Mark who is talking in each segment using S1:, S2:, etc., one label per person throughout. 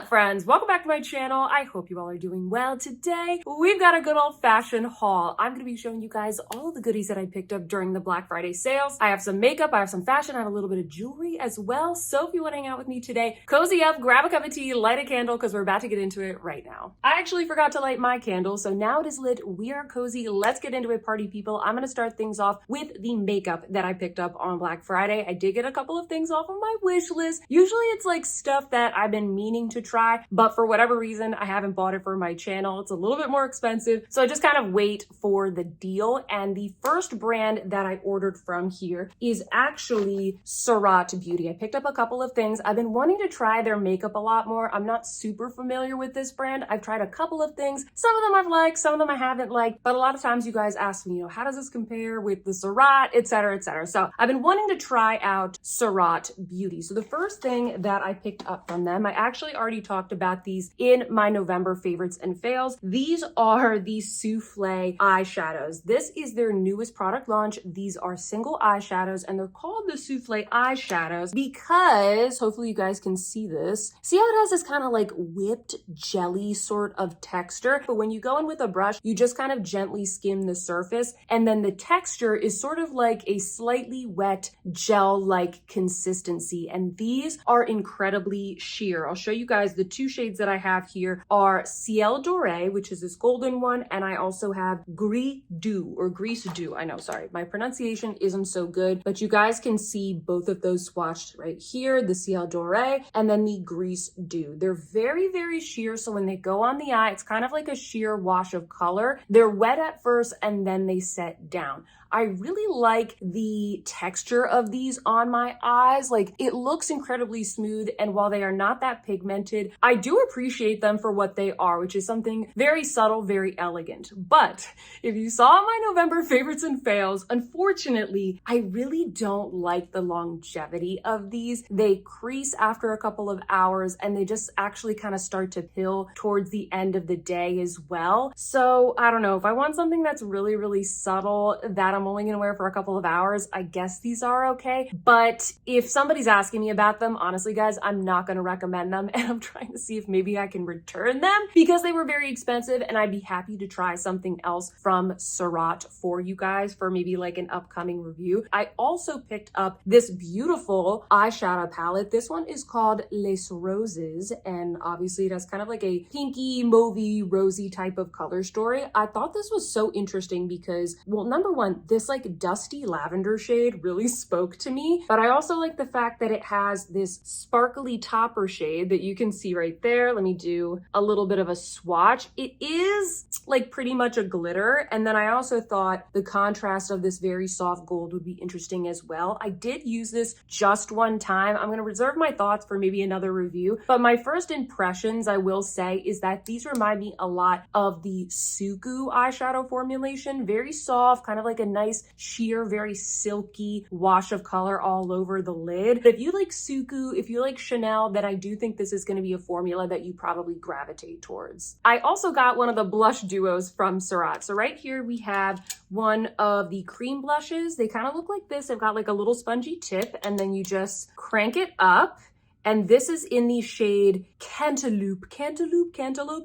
S1: friends? Welcome back to my channel. I hope you all are doing well. Today, we've got a good old-fashioned haul. I'm going to be showing you guys all of the goodies that I picked up during the Black Friday sales. I have some makeup, I have some fashion, I have a little bit of jewelry as well. So if you want to hang out with me today, cozy up, grab a cup of tea, light a candle, because we're about to get into it right now. I actually forgot to light my candle, so now it is lit. We are cozy. Let's get into it, party people. I'm going to start things off with the makeup that I picked up on Black Friday. I did get a couple of things off of my wish list. Usually it's like stuff that I've been meaning to try, but for whatever reason, I haven't bought it for my channel. It's a little bit more expensive, so I just kind of wait for the deal. And the first brand that I ordered from here is actually Surratt Beauty. I picked up a couple of things. I've been wanting to try their makeup a lot more. I'm not super familiar with this brand. I've tried a couple of things. Some of them I've liked, some of them I haven't liked, but a lot of times you guys ask me, how does this compare with the Surratt, etc., etc. So I've been wanting to try out Surratt Beauty. So the first thing that I picked up from them, I actually already talked about these in my November favorites and fails. These are the Soufflé eyeshadows. This is their newest product launch. These are single eyeshadows and they're called the Soufflé eyeshadows because, hopefully you guys can see this. See how it has this kind of like whipped jelly sort of texture? But when you go in with a brush, you just kind of gently skim the surface, and then the texture is sort of like a slightly wet gel-like consistency. And these are incredibly sheer. I'll show you guys the two shades that I have here are Ciel Doré, which is this golden one, and I also have Gris Doux or Gris Doux. I know, sorry, my pronunciation isn't so good, but you guys can see both of those swatched right here, the Ciel Doré and then the Gris Doux. They're very, very sheer, so when they go on the eye, it's kind of like a sheer wash of color. They're wet at first and then they set down. I really like the texture of these on my eyes. Like, it looks incredibly smooth, and while they are not that pigmented, I do appreciate them for what they are, which is something very subtle, very elegant. But if you saw my November favorites and fails, unfortunately, I really don't like the longevity of these. They crease after a couple of hours, and they just actually kind of start to pill towards the end of the day as well. So I don't know, if I want something that's really, really subtle that I'm only gonna wear for a couple of hours, I guess these are okay. But if somebody's asking me about them, honestly guys, I'm not gonna recommend them, and I'm trying to see if maybe I can return them because they were very expensive, and I'd be happy to try something else from Surratt for you guys for maybe like an upcoming review. I also picked up this beautiful eyeshadow palette. This one is called Les Roses, and obviously it has kind of like a pinky, mauvey, rosy type of color story. I thought this was so interesting because, well, number one, this like dusty lavender shade really spoke to me, but I also like the fact that it has this sparkly topper shade that you can see right there. Let me do a little bit of a swatch. It is like pretty much a glitter, and then I also thought the contrast of this very soft gold would be interesting as well. I did use this just one time. I'm going to reserve my thoughts for maybe another review, but my first impressions, I will say, is that these remind me a lot of the Suku eyeshadow formulation. Very soft, kind of like a nice sheer, very silky wash of color all over the lid. But if you like Suku, if you like Chanel, then I do think this is going to be a formula that you probably gravitate towards. I also got one of the blush duos from Surratt. So right here we have one of the cream blushes. They kind of look like this. They've got like a little spongy tip, and then you just crank it up. And this is in the shade Cantaloupe,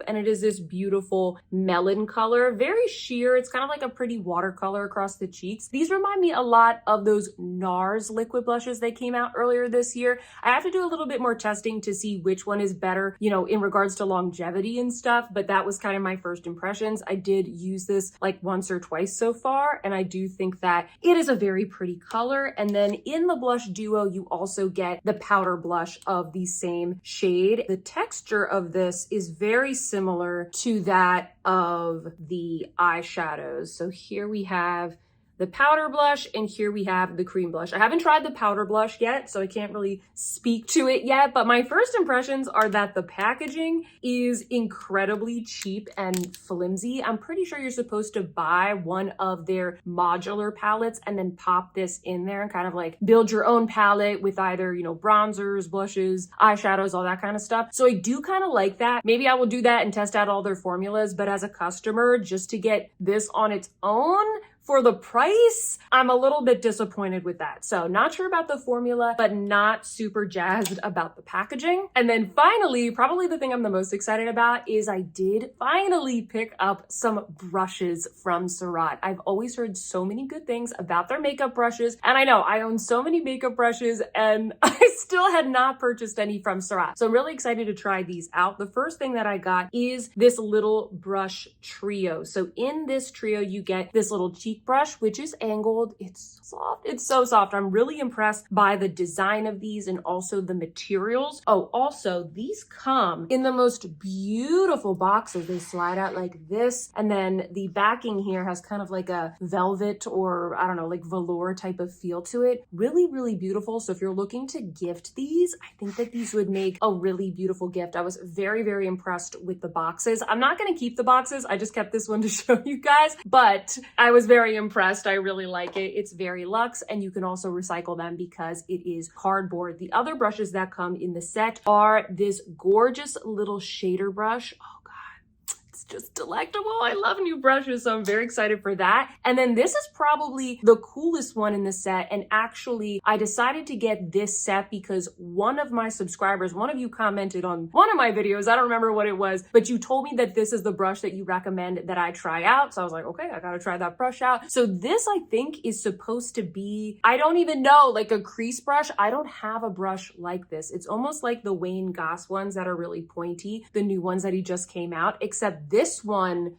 S1: and it is this beautiful melon color, very sheer. It's kind of like a pretty watercolor across the cheeks. These remind me a lot of those NARS liquid blushes that came out earlier this year. I have to do a little bit more testing to see which one is better, in regards to longevity and stuff, but that was kind of my first impressions. I did use this like once or twice so far, and I do think that it is a very pretty color. And then in the blush duo, you also get the powder blush of the same shade. The texture of this is very similar to that of the eyeshadows. So here we have the powder blush, and here we have the cream blush. I haven't tried the powder blush yet, so I can't really speak to it yet, but my first impressions are that the packaging is incredibly cheap and flimsy. I'm pretty sure you're supposed to buy one of their modular palettes and then pop this in there and kind of like build your own palette with either, bronzers, blushes, eyeshadows, all that kind of stuff. So I do kind of like that. Maybe I will do that and test out all their formulas, but as a customer, just to get this on its own For the price, I'm a little bit disappointed with that. So not sure about the formula, but not super jazzed about the packaging. And then finally, probably the thing I'm the most excited about is I did finally pick up some brushes from Surratt. I've always heard so many good things about their makeup brushes. And I know I own so many makeup brushes and I still had not purchased any from Surratt. So I'm really excited to try these out. The first thing that I got is this little brush trio. So in this trio, you get this little cheek brush, which is angled. It's soft. It's so soft. I'm really impressed by the design of these and also the materials. Oh, also these come in the most beautiful boxes. They slide out like this. And then the backing here has kind of like a velvet or I don't know, like velour type of feel to it. Really, really beautiful. So if you're looking to gift these, I think that these would make a really beautiful gift. I was very, very impressed with the boxes. I'm not going to keep the boxes. I just kept this one to show you guys, but I was very impressed. I really like it. It's very luxe and you can also recycle them because it is cardboard. The other brushes that come in the set are this gorgeous little shader brush. Oh God, it's just delectable. I love new brushes, so I'm very excited for that. And then this is probably the coolest one in the set. And actually, I decided to get this set because one of my subscribers, one of you commented on one of my videos, I don't remember what it was, but you told me that this is the brush that you recommend that I try out. So I was like, okay, I gotta try that brush out. So this, I think, is supposed to be, I don't even know, like a crease brush. I don't have a brush like this. It's almost like the Wayne Goss ones that are really pointy, the new ones that he just came out, except this one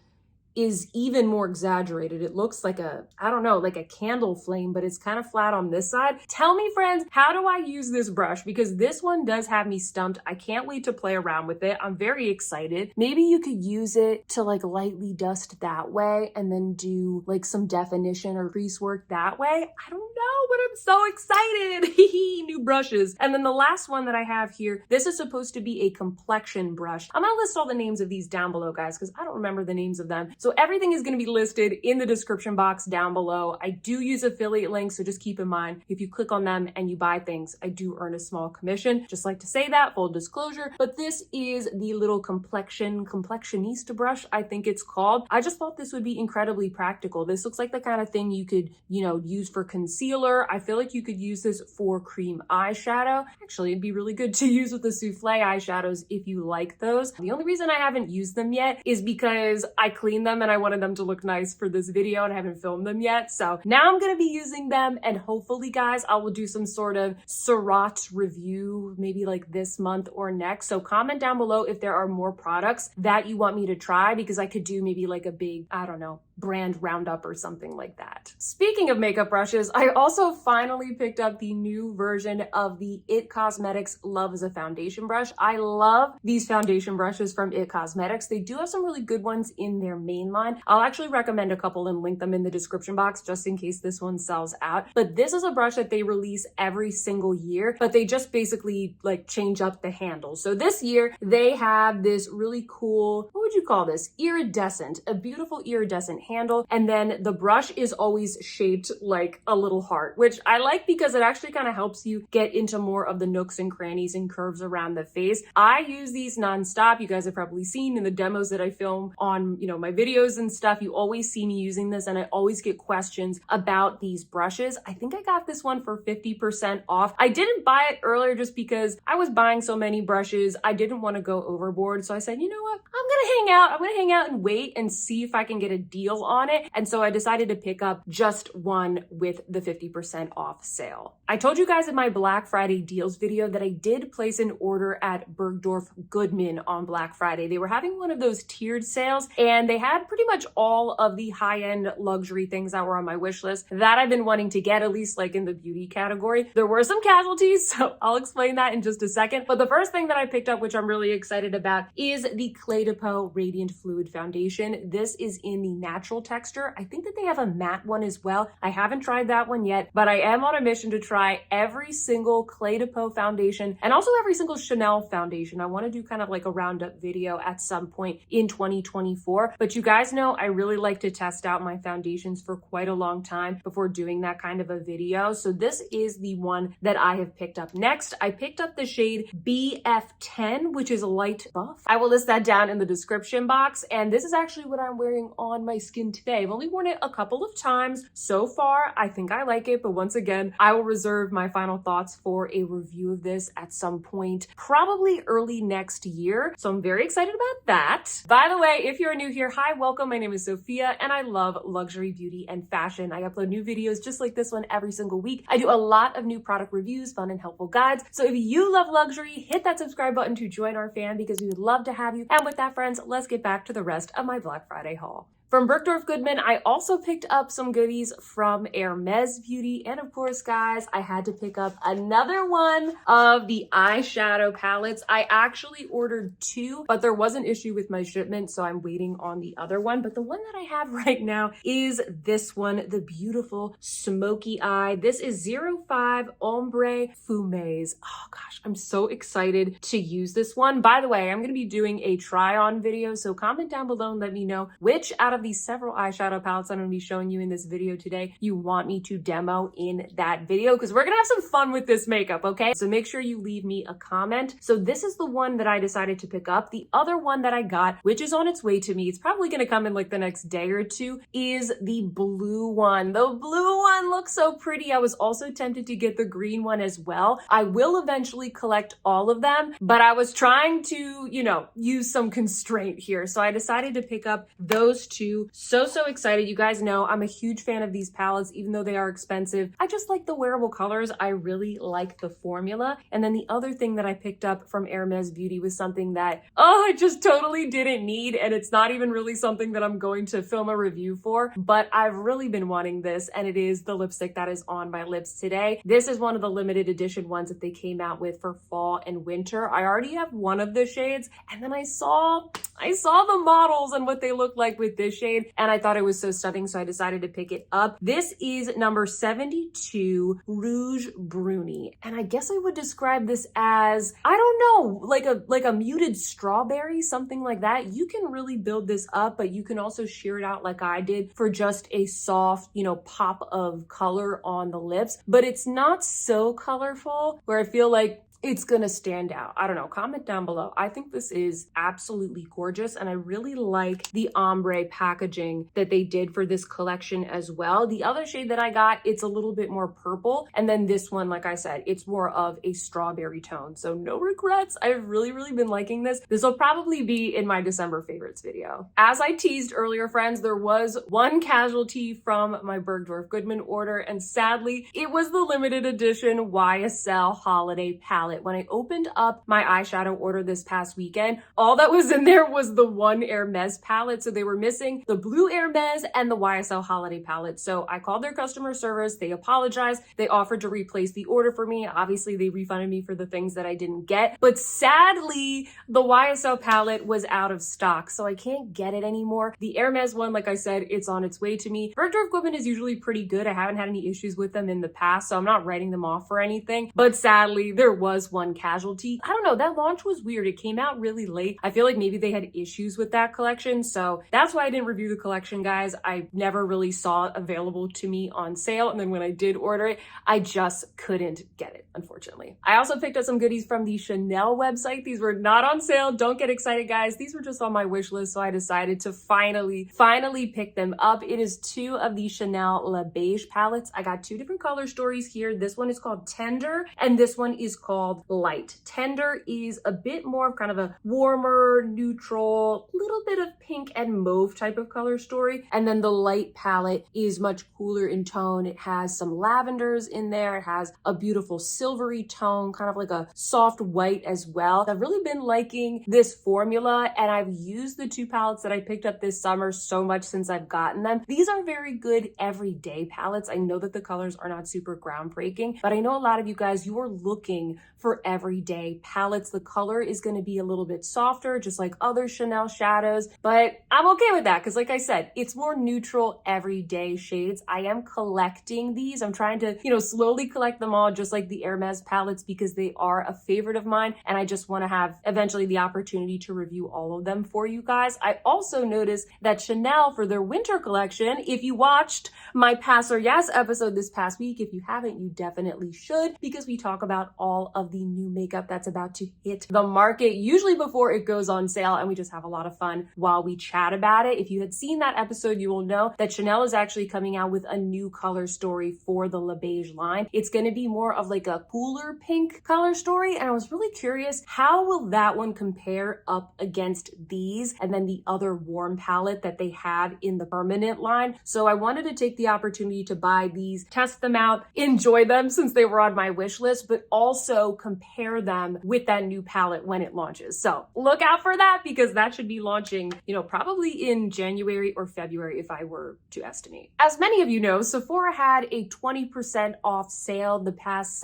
S1: is even more exaggerated. It looks like a, I don't know, like a candle flame, but it's kind of flat on this side. Tell me, friends, how do I use this brush? Because this one does have me stumped. I can't wait to play around with it. I'm very excited. Maybe you could use it to like lightly dust that way and then do like some definition or crease work that way. I don't know, but I'm so excited. New brushes. And then the last one that I have here, this is supposed to be a complexion brush. I'm gonna list all the names of these down below, guys, because I don't remember the names of them. So everything is going to be listed in the description box down below. I do use affiliate links, so just keep in mind, if you click on them and you buy things, I do earn a small commission. Just like to say that, full disclosure. But this is the little complexionista brush, I think it's called. I just thought this would be incredibly practical. This looks like the kind of thing you could, you know, use for concealer. I feel like you could use this for cream eyeshadow. Actually, it'd be really good to use with the souffle eyeshadows if you like those. The only reason I haven't used them yet is because I cleaned them and I wanted them to look nice for this video and I haven't filmed them yet. So now I'm going to be using them and hopefully, guys, I will do some sort of Surratt review maybe like this month or next. So comment down below if there are more products that you want me to try because I could do maybe like a big, I don't know, brand roundup or something like that. Speaking of makeup brushes, I also finally picked up the new version of the IT Cosmetics Love as a Foundation brush. I love these foundation brushes from IT Cosmetics. They do have some really good ones in their main line. I'll actually recommend a couple and link them in the description box just in case this one sells out. But this is a brush that they release every single year, but they just basically like change up the handle. So this year they have this really cool, what would you call this? Iridescent, a beautiful iridescent handle. And then the brush is always shaped like a little heart, which I like because it actually kind of helps you get into more of the nooks and crannies and curves around the face. I use these nonstop. You guys have probably seen in the demos that I film on, you know, my videos and stuff. You always see me using this and I always get questions about these brushes. I think I got this one for 50% off. I didn't buy it earlier just because I was buying so many brushes. I didn't want to go overboard. So I said, you know what? I'm going to hang out. I'm going to hang out and wait and see if I can get a deal on it. And so I decided to pick up just one with the 50% off sale. I told you guys in my Black Friday deals video that I did place an order at Bergdorf Goodman on Black Friday. They were having one of those tiered sales and they had pretty much all of the high-end luxury things that were on my wish list that I've been wanting to get, at least like in the beauty category. There were some casualties, so I'll explain that in just a second. But the first thing that I picked up, which I'm really excited about, is the Clé de Peau Radiant Fluid Foundation. This is in the natural texture. I think that they have a matte one as well. I haven't tried that one yet, but I am on a mission to try every single Clé de Peau foundation and also every single Chanel foundation. I want to do kind of like a roundup video at some point in 2024. But you guys know I really like to test out my foundations for quite a long time before doing that kind of a video. So this is the one that I have picked up next. I picked up the shade BF10, which is a light buff. I will list that down in the description box. And this is actually what I'm wearing on my skin today. I've only worn it a couple of times so far. I think I like it, but once again, I will reserve my final thoughts for a review of this at some point, probably early next year. So I'm very excited about that. By the way, if you're new here, hi, welcome. My name is Sophia and I love luxury, beauty, and fashion. I upload new videos just like this one every single week. I do a lot of new product reviews, fun and helpful guides. So if you love luxury, hit that subscribe button to join our fam because we would love to have you. And with that, friends, let's get back to the rest of my Black Friday haul. From Bergdorf Goodman, I also picked up some goodies from Hermes Beauty. And of course, guys, I had to pick up another one of the eyeshadow palettes. I actually ordered two, but there was an issue with my shipment, so I'm waiting on the other one. But the one that I have right now is this one, the beautiful smoky eye. This is 05 Ombre Fumés. Oh gosh, I'm so excited to use this one. By the way, I'm going to be doing a try-on video, so comment down below and let me know which out of these several eyeshadow palettes I'm going to be showing you in this video today you want me to demo in that video, because we're gonna have some fun with this makeup, okay? So make sure you leave me a comment. So this is the one that I decided to pick up. The other one that I got, which is on its way to me, it's probably gonna come in like the next day or two, is the blue one. The blue one looks so pretty. I was also tempted to get the green one as well. I will eventually collect all of them, but I was trying to, you know, use some constraint here. So I decided to pick up those two. So excited. You guys know I'm a huge fan of these palettes, even though they are expensive. I just like the wearable colors. I really like the formula. And then the other thing that I picked up from Hermes Beauty was something that, I just totally didn't need. And it's not even really something that I'm going to film a review for, but I've really been wanting this. And it is the lipstick that is on my lips today. This is one of the limited edition ones that they came out with for fall and winter. I already have one of the shades, and then I saw the models and what they look like with this shade, and I thought it was so stunning, so I decided to pick it up. This is number 72 Rouge Bruni, and I guess I would describe this as, I don't know, like a muted strawberry, something like that. You can really build this up, but you can also sheer it out like I did for just a soft, you know, pop of color on the lips, but it's not so colorful where I feel like it's gonna stand out. I don't know, comment down below. I think this is absolutely gorgeous, and I really like the ombre packaging that they did for this collection as well. The other shade that I got, it's a little bit more purple, and then this one, like I said, it's more of a strawberry tone, so no regrets. I've really been liking this. This will probably be in my December favorites video. As I teased earlier, friends, there was one casualty from my Bergdorf Goodman order, and sadly, it was the limited edition YSL holiday palette. When I opened up my eyeshadow order this past weekend, all that was in there was the one Hermes palette. So they were missing the blue Hermes and the YSL holiday palette. So I called their customer service. They apologized. They offered to replace the order for me. Obviously, they refunded me for the things that I didn't get. But sadly, the YSL palette was out of stock, so I can't get it anymore. The Hermes one, like I said, it's on its way to me. Bergdorf Goodman is usually pretty good. I haven't had any issues with them in the past, so I'm not writing them off for anything. But sadly, there was one casualty. I don't know, that launch was weird. It came out really late. I feel like maybe they had issues with that collection, so that's why I didn't review the collection, guys. I never really saw it available to me on sale, and then when I did order it, I just couldn't get it, unfortunately. I also picked up some goodies from the Chanel website. These were not on sale. Don't get excited, guys. These were just on my wish list, so I decided to finally pick them up. It is two of the Chanel La Beige palettes. I got two different color stories here. This one is called Tender, and this one is called Light. Tender is a bit more of kind of a warmer, neutral, little bit of pink and mauve type of color story. And then the Light palette is much cooler in tone. It has some lavenders in there. It has a beautiful silvery tone, kind of like a soft white as well. I've really been liking this formula, and I've used the two palettes that I picked up this summer so much since I've gotten them. These are very good everyday palettes. I know that the colors are not super groundbreaking, but I know a lot of you guys, you are looking for everyday palettes. The color is going to be a little bit softer, just like other Chanel shadows, but I'm okay with that because like I said, it's more neutral everyday shades. I am collecting these. I'm trying to, slowly collect them all, just like the Hermes palettes, because they are a favorite of mine. And I just want to have eventually the opportunity to review all of them for you guys. I also noticed that Chanel, for their winter collection, if you watched my Pass or Yes episode this past week, if you haven't, you definitely should, because we talk about all of the new makeup that's about to hit the market, usually before it goes on sale, and we just have a lot of fun while we chat about it. If you had seen that episode, you will know that Chanel is actually coming out with a new color story for the Le Beige line. It's going to be more of like a cooler pink color story, and I was really curious, how will that one compare up against these and then the other warm palette that they have in the permanent line? So I wanted to take the opportunity to buy these, test them out, enjoy them since they were on my wish list, but also compare them with that new palette when it launches. So look out for that, because that should be launching, probably in January or February if I were to estimate. As many of you know, Sephora had a 20% off sale the past,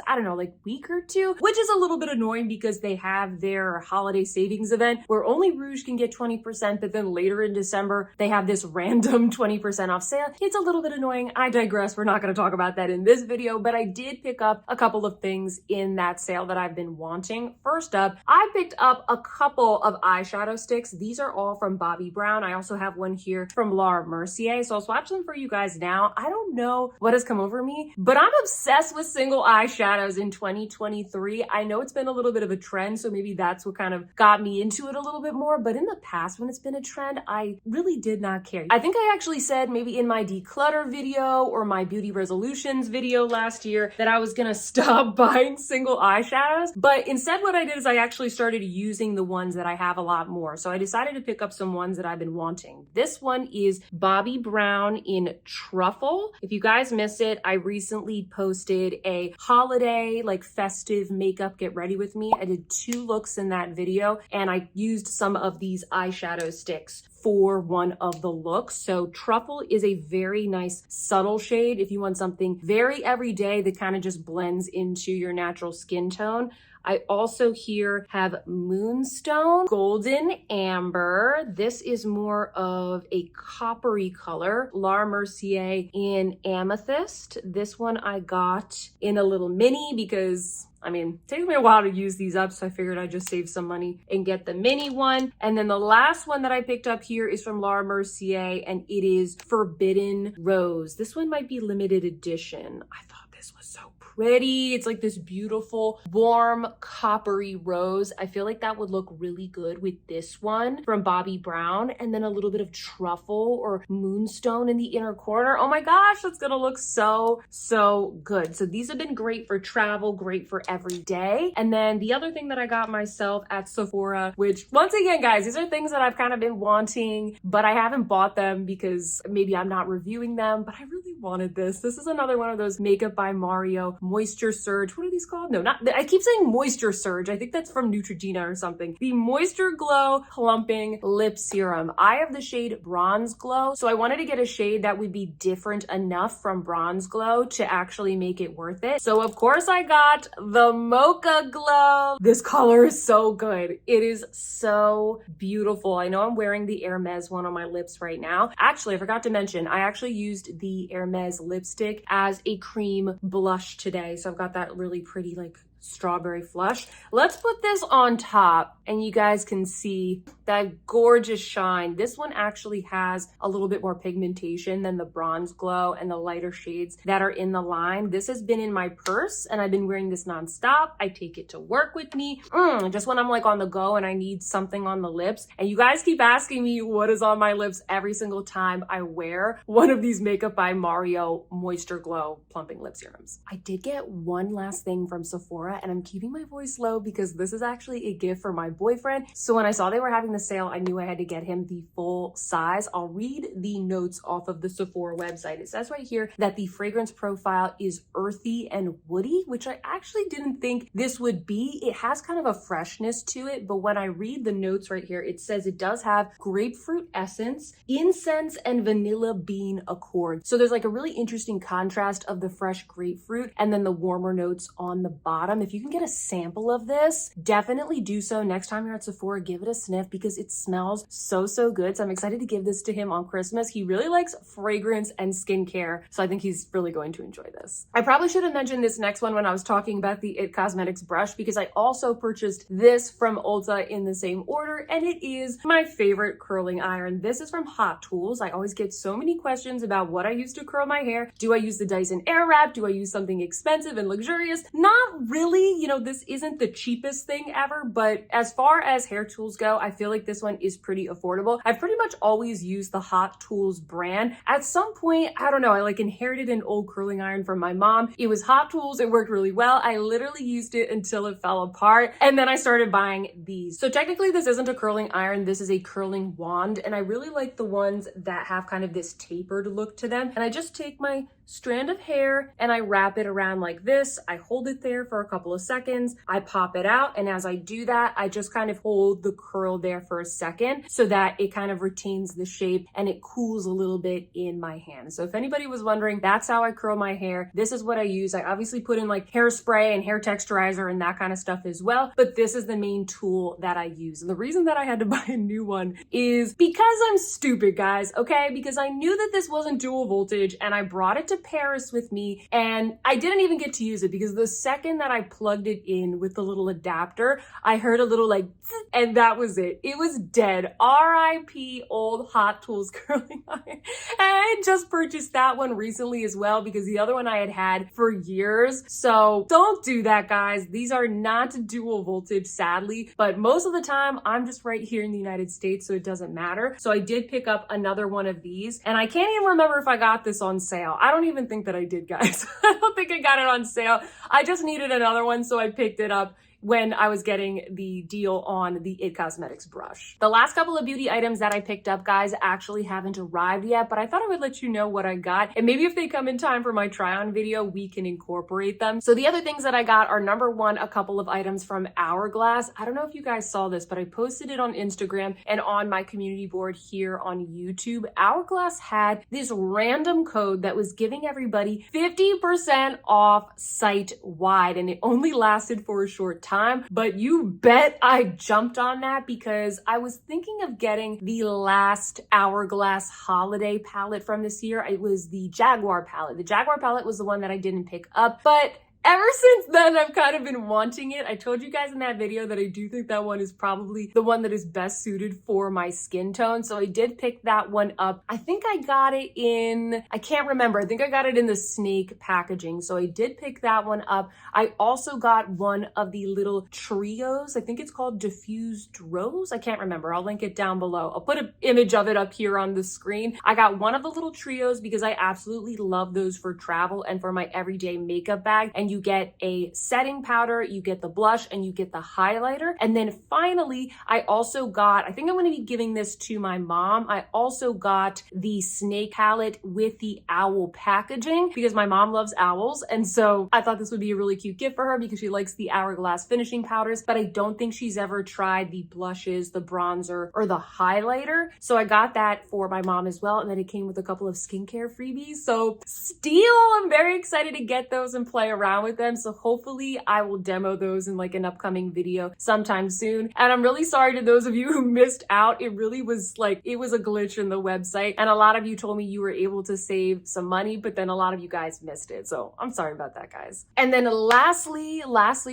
S1: week or two, which is a little bit annoying because they have their holiday savings event where only Rouge can get 20%, but then later in December, they have this random 20% off sale. It's a little bit annoying. I digress. We're not going to talk about that in this video, but I did pick up a couple of things in that sale that I've been wanting. First up, I picked up a couple of eyeshadow sticks. These are all from Bobbi Brown. I also have one here from Laura Mercier, so I'll swatch them for you guys now. I don't know what has come over me, but I'm obsessed with single eyeshadows in 2023. I know it's been a little bit of a trend, so maybe that's what kind of got me into it a little bit more, but in the past when it's been a trend, I really did not care. I think I actually said maybe in my declutter video or my beauty resolutions video last year that I was gonna stop buying single eyeshadows, but instead what I did is I actually started using the ones that I have a lot more. So I decided to pick up some ones that I've been wanting. This one is Bobbi Brown in Truffle. If you guys missed it, I recently posted a holiday, festive makeup get ready with me. I did 2 looks in that video, and I used some of these eyeshadow sticks for one of the looks. So Truffle is a very nice subtle shade if you want something very everyday that kind of just blends into your natural skin tone. I also here have Moonstone, Golden Amber. This is more of a coppery color. Laura Mercier in Amethyst. This one I got in a little mini because it takes me a while to use these up, so I figured I'd just save some money and get the mini one. And then the last one that I picked up here is from Laura Mercier, and it is Forbidden Rose. This one might be limited edition. I thought this was so pretty. It's like this beautiful, warm, coppery rose. I feel like that would look really good with this one from Bobbi Brown, and then a little bit of truffle or moonstone in the inner corner. Oh my gosh, that's gonna look so, so good. So these have been great for travel, great for every day. And then the other thing that I got myself at Sephora, which once again, guys, these are things that I've kind of been wanting, but I haven't bought them because maybe I'm not reviewing them, but I really wanted this. This is another one of those Makeup by Mario Moisture Surge. What are these called? No, not, I keep saying Moisture Surge. I think that's from Neutrogena or something. The Moisture Glow Plumping Lip Serum. I have the shade Bronze Glow, so I wanted to get a shade that would be different enough from Bronze Glow to actually make it worth it. So of course I got the Mocha Glow. This color is so good. It is so beautiful. I know I'm wearing the Hermes one on my lips right now. Actually, I forgot to mention, I actually used the Hermes lipstick as a cream blush today. So I've got that really pretty strawberry flush. Let's put this on top and you guys can see that gorgeous shine. This one actually has a little bit more pigmentation than the Bronze Glow and the lighter shades that are in the line. This has been in my purse and I've been wearing this nonstop. I take it to work with me just when I'm on the go and I need something on the lips. And you guys keep asking me what is on my lips every single time I wear one of these Makeup by Mario Moisture Glow Plumping Lip Serums. I did get one last thing from Sephora, and I'm keeping my voice low because this is actually a gift for my boyfriend. So when I saw they were having during the sale, I knew I had to get him the full size. I'll read the notes off of the Sephora website. It says right here that the fragrance profile is earthy and woody, which I actually didn't think this would be. It has kind of a freshness to it, but when I read the notes right here, it says it does have grapefruit essence, incense, and vanilla bean accord. So there's like a really interesting contrast of the fresh grapefruit and then the warmer notes on the bottom. If you can get a sample of this, definitely do so next time you're at Sephora. Give it a sniff because it smells so good. So I'm excited to give this to him on Christmas. He really likes fragrance and skincare, so I think he's really going to enjoy this. I probably should have mentioned this next one when I was talking about the It Cosmetics brush, because I also purchased this from Ulta in the same order, and it is my favorite curling iron. This is from Hot Tools. I always get so many questions about what I use to curl my hair. Do I use the Dyson Airwrap? Do I use something expensive and luxurious? Not really. You know, this isn't the cheapest thing ever, but as far as hair tools go, I feel like this one is pretty affordable. I've pretty much always used the Hot Tools brand. At some point, I don't know, I like inherited an old curling iron from my mom. It was Hot Tools. It worked really well. I literally used it until it fell apart, and then I started buying these. So technically this isn't a curling iron, this is a curling wand, and I really like the ones that have kind of this tapered look to them. And I just take my strand of hair and I wrap it around like this. I hold it there for a couple of seconds. I pop it out, and as I do that, I just kind of hold the curl there for a second so that it kind of retains the shape and it cools a little bit in my hand. So if anybody was wondering, that's how I curl my hair. This is what I use. I obviously put in like hairspray and hair texturizer and that kind of stuff as well, but this is the main tool that I use. And the reason that I had to buy a new one is because I'm stupid, guys, okay? Because I knew that this wasn't dual voltage, and I brought it to Paris with me, and I didn't even get to use it because the second that I plugged it in with the little adapter, I heard a little like, and that was it. It was dead. RIP old Hot Tools curling iron. And I just purchased that one recently as well because the other one I had for years. So don't do that, guys. These are not dual voltage, sadly, but most of the time I'm just right here in the United States, so it doesn't matter. So I did pick up another one of these, and I can't even remember if I got this on sale. I don't even think that I did, guys. I don't think I got it on sale. I just needed another one, so I picked it up when I was getting the deal on the It Cosmetics brush. The last couple of beauty items that I picked up, guys, actually haven't arrived yet, but I thought I would let you know what I got, and maybe if they come in time for my try-on video, we can incorporate them. So the other things that I got are, number one, a couple of items from Hourglass. I don't know if you guys saw this, but I posted it on Instagram and on my community board here on YouTube. Hourglass had this random code that was giving everybody 50% off site-wide, and it only lasted for a short time, but you bet I jumped on that because I was thinking of getting the last Hourglass holiday palette from this year. It was the Jaguar palette. The Jaguar palette was the one that I didn't pick up, but ever since then, I've kind of been wanting it. I told you guys in that video that I do think that one is probably the one that is best suited for my skin tone. So I did pick that one up. I think I got it in, I can't remember. I think I got it in the snake packaging. So I did pick that one up. I also got one of the little trios. I think it's called Diffused Rose. I can't remember. I'll link it down below. I'll put an image of it up here on the screen. I got one of the little trios because I absolutely love those for travel and for my everyday makeup bag. And you get a setting powder, you get the blush, and you get the highlighter. And then finally, I also got, I think I'm going to be giving this to my mom. I also got the snake palette with the owl packaging because my mom loves owls. And so I thought this would be a really cute gift for her because she likes the Hourglass finishing powders, but I don't think she's ever tried the blushes, the bronzer, or the highlighter. So I got that for my mom as well. And then it came with a couple of skincare freebies. So steal! I'm very excited to get those and play around with them. So hopefully I will demo those in like an upcoming video sometime soon. And I'm really sorry to those of you who missed out. It really was like, it was a glitch in the website. And a lot of you told me you were able to save some money, but then a lot of you guys missed it. So I'm sorry about that, guys. And then lastly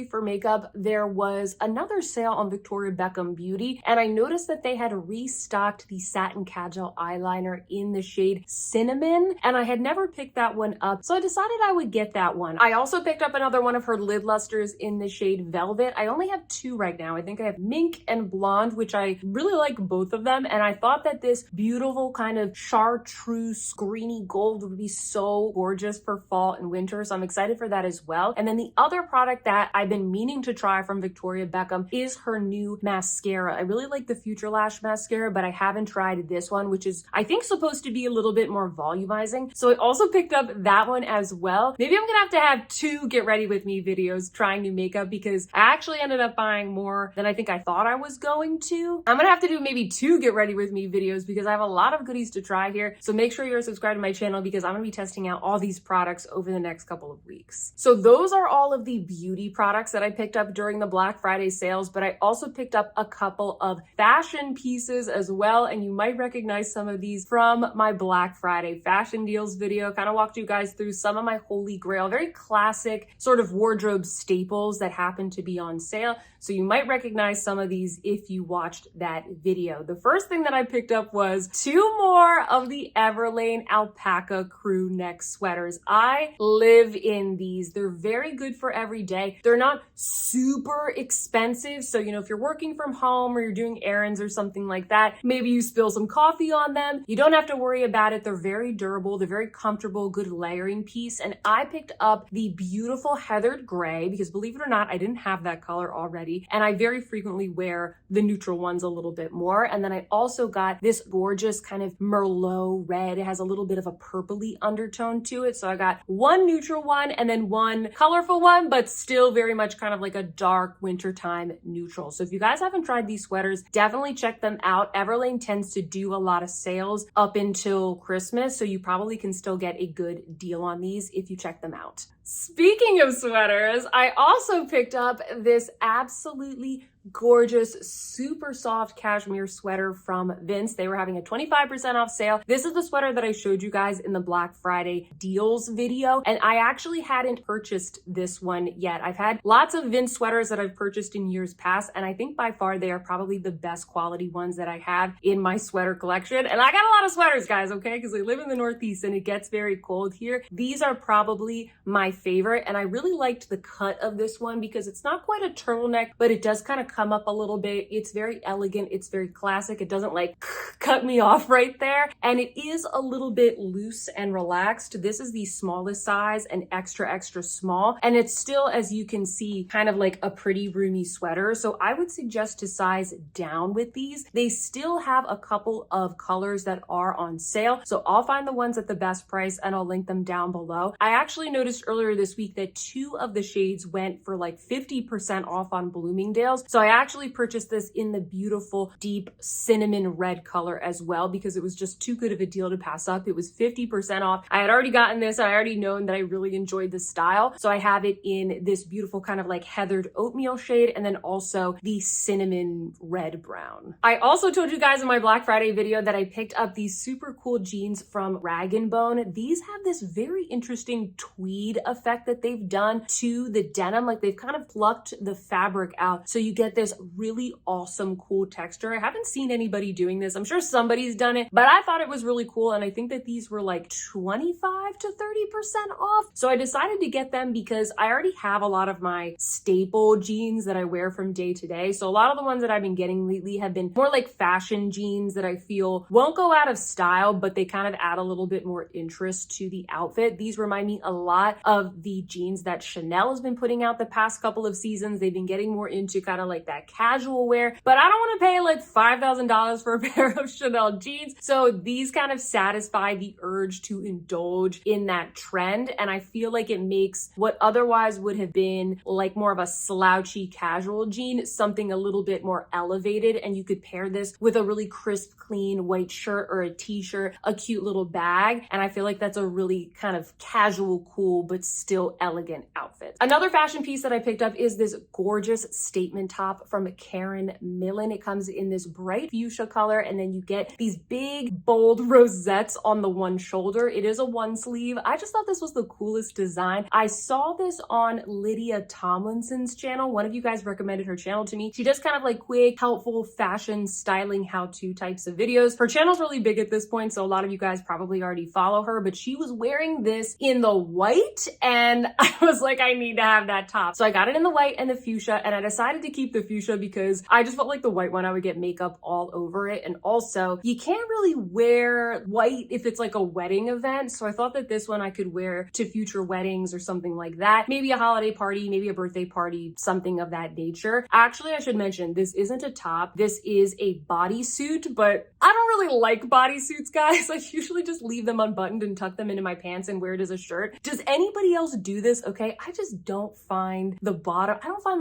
S1: for makeup, there was another sale on Victoria Beckham Beauty. And I noticed that they had restocked the Satin Cajal eyeliner in the shade Cinnamon. And I had never picked that one up. So I decided I would get that one. I also picked picked up another one of her lid lusters in the shade Velvet. I only have two right now. I think I have Mink and Blonde, which I really like both of them. And I thought that this beautiful kind of chartreuse greeny gold would be so gorgeous for fall and winter. So I'm excited for that as well. And then the other product that I've been meaning to try from Victoria Beckham is her new mascara. I really like the Future Lash mascara, but I haven't tried this one, which is, I think, supposed to be a little bit more volumizing. So I also picked up that one as well. Maybe I'm gonna have two get ready with me videos trying new makeup, because I actually ended up buying more than I think I thought I was going to. I'm gonna have to do maybe two get ready with me videos because I have a lot of goodies to try here. So make sure you're subscribed to my channel because I'm gonna be testing out all these products over the next couple of weeks. So those are all of the beauty products that I picked up during the Black Friday sales, but I also picked up a couple of fashion pieces as well. And you might recognize some of these from my Black Friday fashion deals video. Kind of walked you guys through some of my holy grail, very classic sort of wardrobe staples that happen to be on sale. So you might recognize some of these if you watched that video. The first thing that I picked up was two more of the Everlane alpaca crew neck sweaters. I live in these. They're very good for every day. They're not super expensive. So, you know, if you're working from home or you're doing errands or something like that, maybe you spill some coffee on them. You don't have to worry about it. They're very durable. They're very comfortable, good layering piece. And I picked up the beautiful heathered gray because, believe it or not, I didn't have that color already. And I very frequently wear the neutral ones a little bit more. And then I also got this gorgeous kind of Merlot red. It has a little bit of a purpley undertone to it. So I got one neutral one and then one colorful one, but still very much kind of like a dark wintertime neutral. So if you guys haven't tried these sweaters, definitely check them out. Everlane tends to do a lot of sales up until Christmas, so you probably can still get a good deal on these if you check them out. Speaking of sweaters, I also picked up this absolutely gorgeous, super soft cashmere sweater from Vince. They were having a 25% off sale. This is the sweater that I showed you guys in the Black Friday deals video, and I actually hadn't purchased this one yet. I've had lots of Vince sweaters that I've purchased in years past, and I think by far they are probably the best quality ones that I have in my sweater collection. And I got a lot of sweaters, guys, okay? Because I live in the Northeast and it gets very cold here. These are probably my favorite, and I really liked the cut of this one because it's not quite a turtleneck, but it does kind of come up a little bit. It's very elegant. It's very classic. It doesn't like cut me off right there. And it is a little bit loose and relaxed. This is the smallest size and extra, extra small. And it's still, as you can see, kind of like a pretty roomy sweater. So I would suggest to size down with these. They still have a couple of colors that are on sale. So I'll find the ones at the best price and I'll link them down below. I actually noticed earlier this week that two of the shades went for like 50% off on Bloomingdale's. So I actually purchased this in the beautiful deep cinnamon red color as well because it was just too good of a deal to pass up. It was 50% off. I had already gotten this. I already known that I really enjoyed the style. So I have it in this beautiful kind of like heathered oatmeal shade and then also the cinnamon red brown. I also told you guys in my Black Friday video that I picked up these super cool jeans from Rag & Bone. These have this very interesting tweed effect that they've done to the denim. Like they've kind of plucked the fabric out. So you get this really awesome, cool texture. I haven't seen anybody doing this. I'm sure somebody's done it, but I thought it was really cool. And I think that these were like 25 to 30% off. So I decided to get them because I already have a lot of my staple jeans that I wear from day to day. So a lot of the ones that I've been getting lately have been more like fashion jeans that I feel won't go out of style, but they kind of add a little bit more interest to the outfit. These remind me a lot of the jeans that Chanel has been putting out the past couple of seasons. They've been getting more into kind of like that casual wear, but I don't want to pay like $5,000 for a pair of Chanel jeans. So these kind of satisfy the urge to indulge in that trend. And I feel like it makes what otherwise would have been like more of a slouchy casual jean something a little bit more elevated. And you could pair this with a really crisp, clean white shirt or a t-shirt, a cute little bag. And I feel like that's a really kind of casual, cool, but still elegant outfit. Another fashion piece that I picked up is this gorgeous statement top top from Karen Millen. It comes in this bright fuchsia color, and then you get these big, bold rosettes on the one shoulder. It is a one sleeve. I just thought this was the coolest design. I saw this on Lydia Tomlinson's channel. One of you guys recommended her channel to me. She does kind of like quick, helpful fashion styling how-to types of videos. Her channel's really big at this point, so a lot of you guys probably already follow her, but she was wearing this in the white, and I was like, I need to have that top. So I got it in the white and the fuchsia, and I decided to keep the fuchsia because I just felt like the white one, I would get makeup all over it. And also, you can't really wear white if it's like a wedding event. So I thought that this one I could wear to future weddings or something like that. Maybe a holiday party, maybe a birthday party, something of that nature. Actually, I should mention, this isn't a top. This is a bodysuit, but I don't really like bodysuits, guys. I usually just leave them unbuttoned and tuck them into my pants and wear it as a shirt. Does anybody else do this? Okay, I just don't find the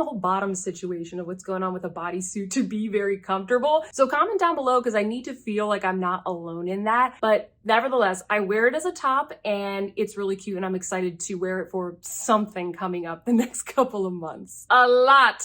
S1: whole bottom situation of what's going on with a bodysuit to be very comfortable. So comment down below because I need to feel like I'm not alone in that. But nevertheless, I wear it as a top and it's really cute, and I'm excited to wear it for something coming up the next couple of months. A lot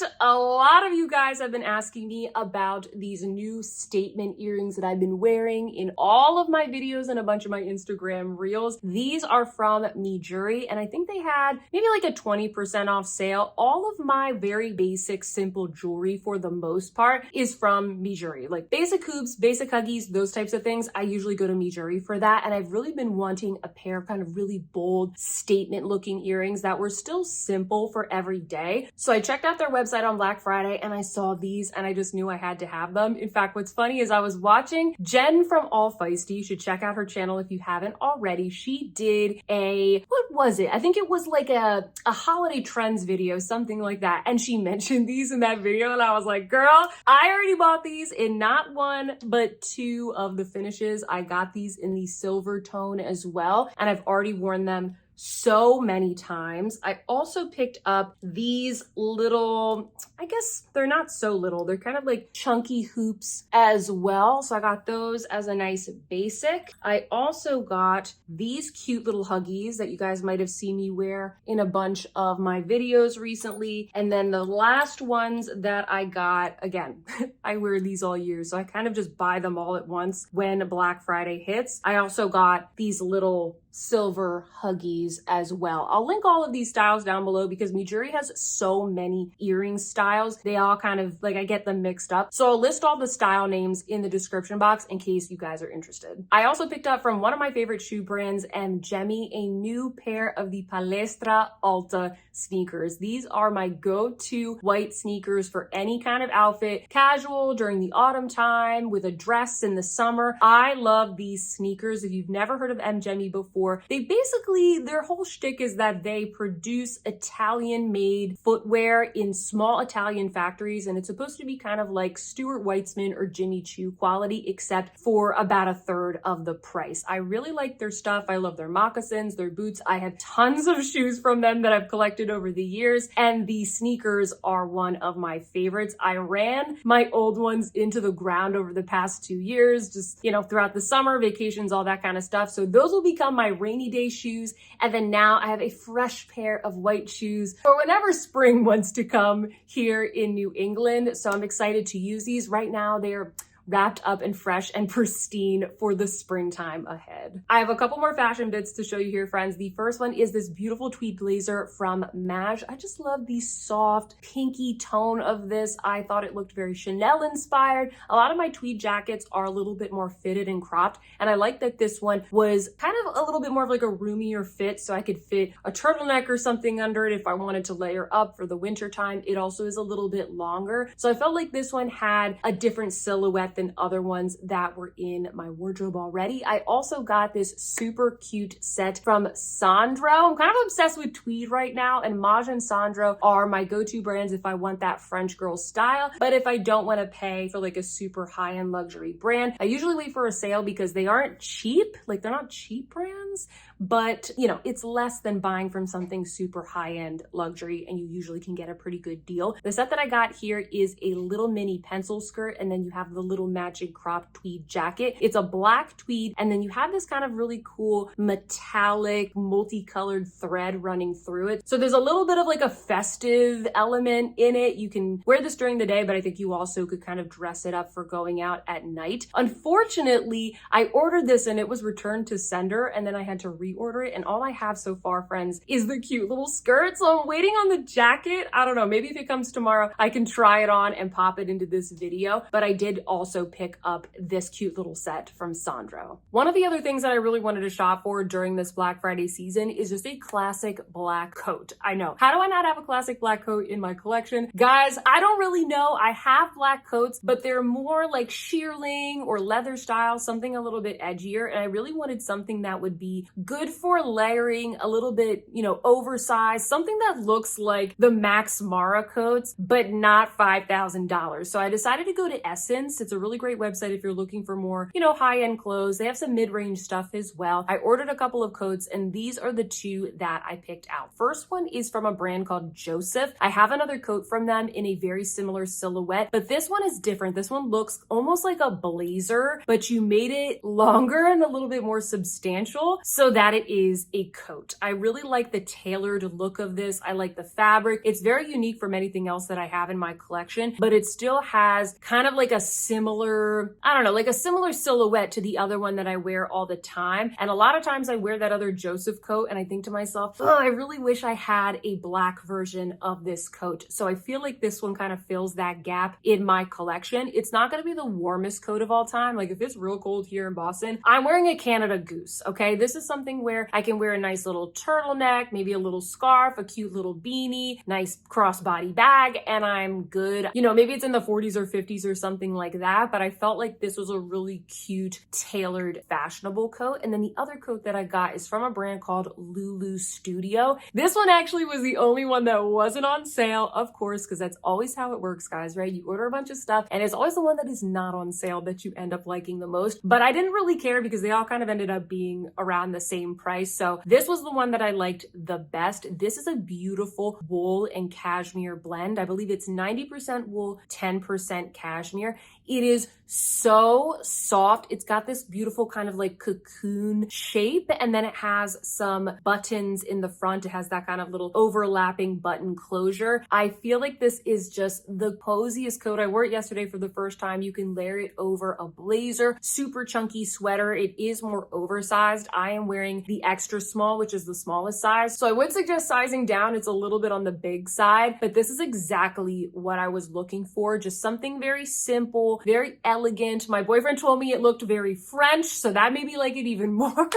S1: of you guys have been asking me about these new statement earrings that I've been wearing in all of my videos and a bunch of my Instagram reels. These are from Maje, and I think they had maybe like a 20% off sale. All of my very basic, simple jewelry for the most part is from Maje. Like basic hoops, basic huggies, those types of things, I usually go to Maje for that. And I've really been wanting a pair of kind of really bold statement looking earrings that were still simple for every day. So I checked out their website on Black Friday and I saw these and I just knew I had to have them. In fact, what's funny is I was watching Jen from All Feisty. You should check out her channel if you haven't already. She did what was it? I think it was like a holiday trends video, something like that. And she mentioned these in that video and I was like, girl, I already bought these in not one, but two of the finishes. I got these in the silver tone as well, and I've already worn them so many times. I also picked up these little, I guess they're not so little, they're kind of like chunky hoops as well. So I got those as a nice basic. I also got these cute little huggies that you guys might have seen me wear in a bunch of my videos recently. And then the last ones that I got, again, I wear these all year, so I kind of just buy them all at once when Black Friday hits. I also got these little silver huggies as well. I'll link all of these styles down below because Maje has so many earring styles. They all kind of like, I get them mixed up. So I'll list all the style names in the description box in case you guys are interested. I also picked up from one of my favorite shoe brands, Jemmy, a new pair of the Palestra Alta sneakers. These are my go-to white sneakers for any kind of outfit, casual during the autumn time, with a dress in the summer. I love these sneakers. If you've never heard of Jemmy before, they basically, their whole shtick is that they produce Italian-made footwear in small Italian factories, and it's supposed to be kind of like Stuart Weitzman or Jimmy Choo quality, except for about a third of the price. I really like their stuff. I love their moccasins, their boots. I have tons of shoes from them that I've collected over the years, and these sneakers are one of my favorites. I ran my old ones into the ground over the past 2 years, just, you know, throughout the summer, vacations, all that kind of stuff. So those will become my rainy day shoes. And then now I have a fresh pair of white shoes for whenever spring wants to come here in New England. So I'm excited to use these. Right now they're wrapped up and fresh and pristine for the springtime ahead. I have a couple more fashion bits to show you here, friends. The first one is this beautiful tweed blazer from Maje. I just love the soft pinky tone of this. I thought it looked very Chanel inspired. A lot of my tweed jackets are a little bit more fitted and cropped, and I like that this one was kind of a little bit more of like a roomier fit, so I could fit a turtleneck or something under it if I wanted to layer up for the winter time. It also is a little bit longer, so I felt like this one had a different silhouette than other ones that were in my wardrobe already. I also got this super cute set from Sandro. I'm kind of obsessed with tweed right now, and Maje and Sandro are my go-to brands if I want that French girl style. But if I don't want to pay for like a super high-end luxury brand, I usually wait for a sale because they aren't cheap. Like, they're not cheap brands, but you know, it's less than buying from something super high-end luxury, and you usually can get a pretty good deal. The set that I got here is a little mini pencil skirt, and then you have the little little matching crop tweed jacket. It's a black tweed, and then you have this kind of really cool metallic multicolored thread running through it. So there's a little bit of like a festive element in it. You can wear this during the day, but I think you also could kind of dress it up for going out at night. Unfortunately, I ordered this and it was returned to sender, and then I had to reorder it, and all I have so far, friends, is the cute little skirt. So I'm waiting on the jacket. I don't know, maybe if it comes tomorrow, I can try it on and pop it into this video. But I did also pick up this cute little set from Sandro. One of the other things that I really wanted to shop for during this Black Friday season is just a classic black coat. I know, how do I not have a classic black coat in my collection? Guys, I don't really know. I have black coats, but they're more like shearling or leather style, something a little bit edgier. And I really wanted something that would be good for layering, a little bit, you know, oversized, something that looks like the Max Mara coats, but not $5,000. So I decided to go to Essence. It's a really great website if you're looking for more, you know, high-end clothes. They have some mid-range stuff as well. I ordered a couple of coats, and these are the two that I picked out. First one is from a brand called Joseph. I have another coat from them in a very similar silhouette, but this one is different. This one looks almost like a blazer, but you made it longer and a little bit more substantial so that it is a coat. I really like the tailored look of this. I like the fabric. It's very unique from anything else that I have in my collection, but it still has kind of like a similar, I don't know, like a similar silhouette to the other one that I wear all the time. And a lot of times I wear that other Joseph coat and I think to myself, oh, I really wish I had a black version of this coat. So I feel like this one kind of fills that gap in my collection. It's not going to be the warmest coat of all time. Like if it's real cold here in Boston, I'm wearing a Canada Goose, okay? This is something where I can wear a nice little turtleneck, maybe a little scarf, a cute little beanie, nice crossbody bag, and I'm good. You know, maybe it's in the 40s or 50s or something like that, but I felt like this was a really cute, tailored, fashionable coat. And then the other coat that I got is from a brand called Lulu Studio. This one actually was the only one that wasn't on sale, of course, because that's always how it works, guys, right? You order a bunch of stuff and it's always the one that is not on sale that you end up liking the most. But I didn't really care because they all kind of ended up being around the same price. So this was the one that I liked the best. This is a beautiful wool and cashmere blend. I believe it's 90% wool, 10% cashmere. It is so soft. It's got this beautiful kind of like cocoon shape, and then it has some buttons in the front. It has that kind of little overlapping button closure. I feel like this is just the coziest coat. I wore it yesterday for the first time. You can layer it over a blazer, super chunky sweater. It is more oversized. I am wearing the extra small, which is the smallest size. So I would suggest sizing down. It's a little bit on the big side, but this is exactly what I was looking for. Just something very simple, very elegant. My boyfriend told me it looked very French, so that made me like it even more.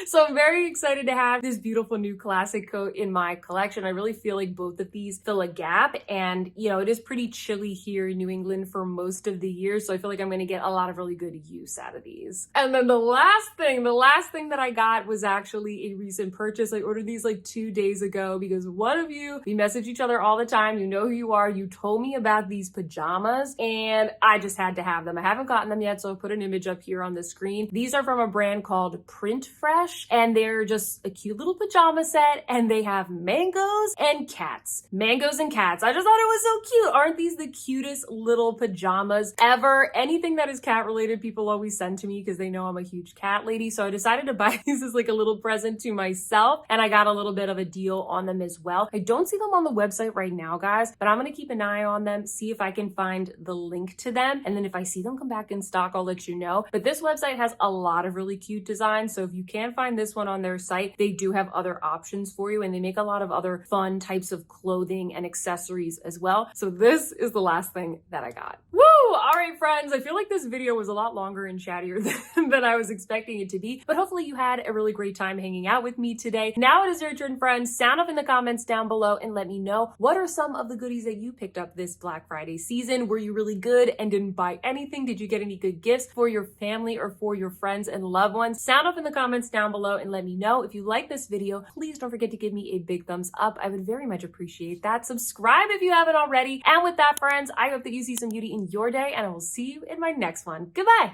S1: So I'm very excited to have this beautiful new classic coat in my collection. I really feel like both of these fill a gap, and you know, it is pretty chilly here in New England for most of the year, so I feel like I'm going to get a lot of really good use out of these. And then the last thing that I got was actually a recent purchase. I ordered these like 2 days ago because one of you, we message each other all the time. You know who you are. You told me about these pajamas and I just had to have them. I haven't gotten them yet, so I'll put an image up here on the screen. These are from a brand called Print Fresh, and they're just a cute little pajama set, and they have mangoes and cats. Mangoes and cats. I just thought it was so cute. Aren't these the cutest little pajamas ever? Anything that is cat related, people always send to me because they know I'm a huge cat lady. So I decided to buy these as like a little present to myself, and I got a little bit of a deal on them as well. I don't see them on the website right now, guys, but I'm going to keep an eye on them, see if I can find the link to them, and then if I see them come back in stock, I'll let you know. But this website has a lot of really cute designs, so if you can't find this one on their site, they do have other options for you, and they make a lot of other fun types of clothing and accessories as well. So this is the last thing that I got. Woo! All right, friends, I feel like this video was a lot longer and chattier than I was expecting it to be, but hopefully you had a really great time hanging out with me today. Now it is your turn, friends. Sound off in the comments down below and let me know, what are some of the goodies that you picked up this Black Friday season? Were you really good and didn't buy anything? Did you get any good gifts for your family or for your friends and loved ones? Sound off in the comments down below and let me know. If you like this video, please don't forget to give me a big thumbs up. I would very much appreciate that. Subscribe if you haven't already. And with that, friends, I hope that you see some beauty in your day, and I will see you in my next one. Goodbye.